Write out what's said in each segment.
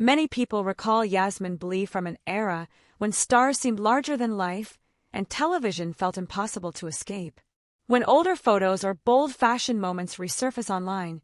Many people recall Yasmine Bleeth from an era when stars seemed larger than life and television felt impossible to escape. When older photos or bold fashion moments resurface online,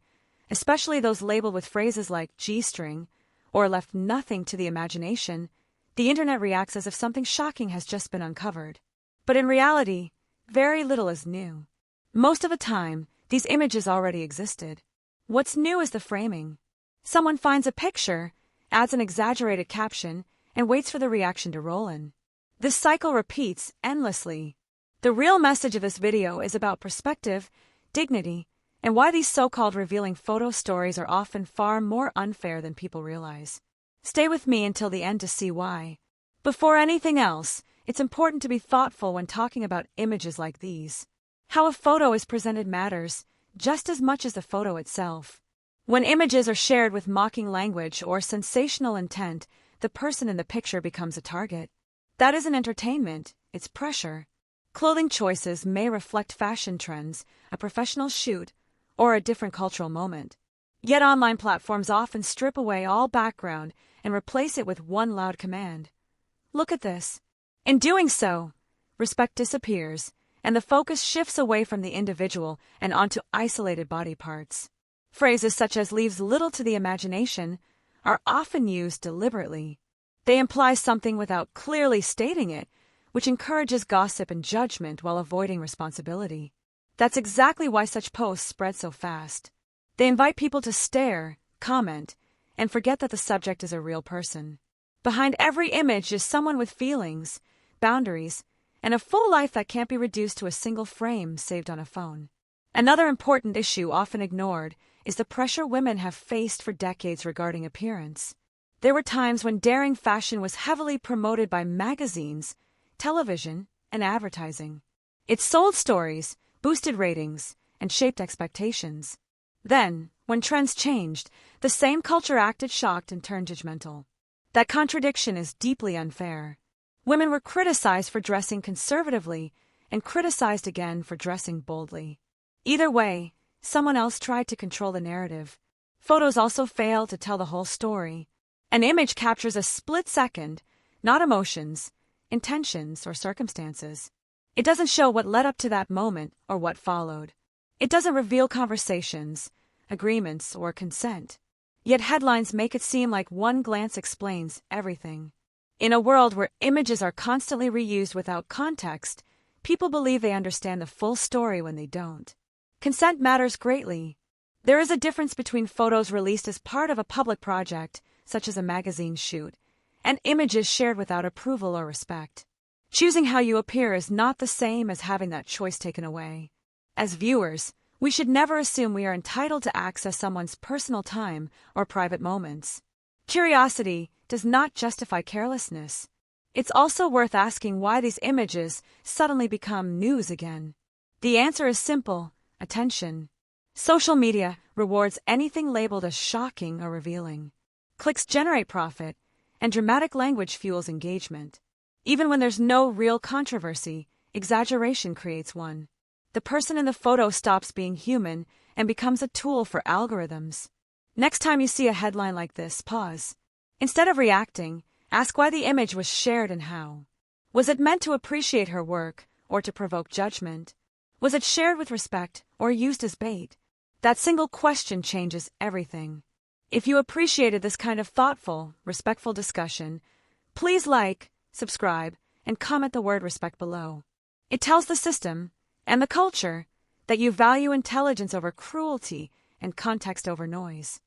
especially those labeled with phrases like G-Strlng or left nothing to the imagination, the internet reacts as if something shocking has just been uncovered. But in reality, very little is new. Most of the time, these images already existed. What's new is the framing. Someone finds a picture, adds an exaggerated caption, and waits for the reaction to roll in. This cycle repeats endlessly. The real message of this video is about perspective, dignity, and why these so-called revealing photo stories are often far more unfair than people realize. Stay with me until the end to see why. Before anything else, it's important to be thoughtful when talking about images like these. How a photo is presented matters just as much as the photo itself. When images are shared with mocking language or sensational intent, the person in the picture becomes a target. That isn't entertainment, it's pressure. Clothing choices may reflect fashion trends, a professional shoot, or a different cultural moment. Yet online platforms often strip away all background and replace it with one loud command. Look at this. In doing so, respect disappears, and the focus shifts away from the individual and onto isolated body parts. Phrases such as leaves little to the imagination are often used deliberately. They imply something without clearly stating it, which encourages gossip and judgment while avoiding responsibility. That's exactly why such posts spread so fast. They invite people to stare, comment, and forget that the subject is a real person. Behind every image is someone with feelings, boundaries, and a full life that can't be reduced to a single frame saved on a phone. Another important issue often ignored is the pressure women have faced for decades regarding appearance. There were times when daring fashion was heavily promoted by magazines, television, and advertising. It sold stories, boosted ratings, and shaped expectations. Then, when trends changed, the same culture acted shocked and turned judgmental. That contradiction is deeply unfair. Women were criticized for dressing conservatively and criticized again for dressing boldly. Either way, someone else tried to control the narrative. Photos also fail to tell the whole story. An image captures a split second, not emotions, intentions, or circumstances. It doesn't show what led up to that moment or what followed. It doesn't reveal conversations, agreements, or consent. Yet headlines make it seem like one glance explains everything. In a world where images are constantly reused without context, people believe they understand the full story when they don't. Consent matters greatly. There is a difference between photos released as part of a public project, such as a magazine shoot, and images shared without approval or respect. Choosing how you appear is not the same as having that choice taken away. As viewers, we should never assume we are entitled to access someone's personal time or private moments. Curiosity does not justify carelessness. It's also worth asking why these images suddenly become news again. The answer is simple: attention. Social media rewards anything labeled as shocking or revealing. Clicks generate profit, and dramatic language fuels engagement. Even when there's no real controversy, exaggeration creates one. The person in the photo stops being human and becomes a tool for algorithms. Next time you see a headline like this, pause. Instead of reacting, ask why the image was shared and how. Was it meant to appreciate her work or to provoke judgment? Was it shared with respect or used as bait? That single question changes everything. If you appreciated this kind of thoughtful, respectful discussion, please like, subscribe, and comment the word respect below. It tells the system and the culture that you value intelligence over cruelty and context over noise.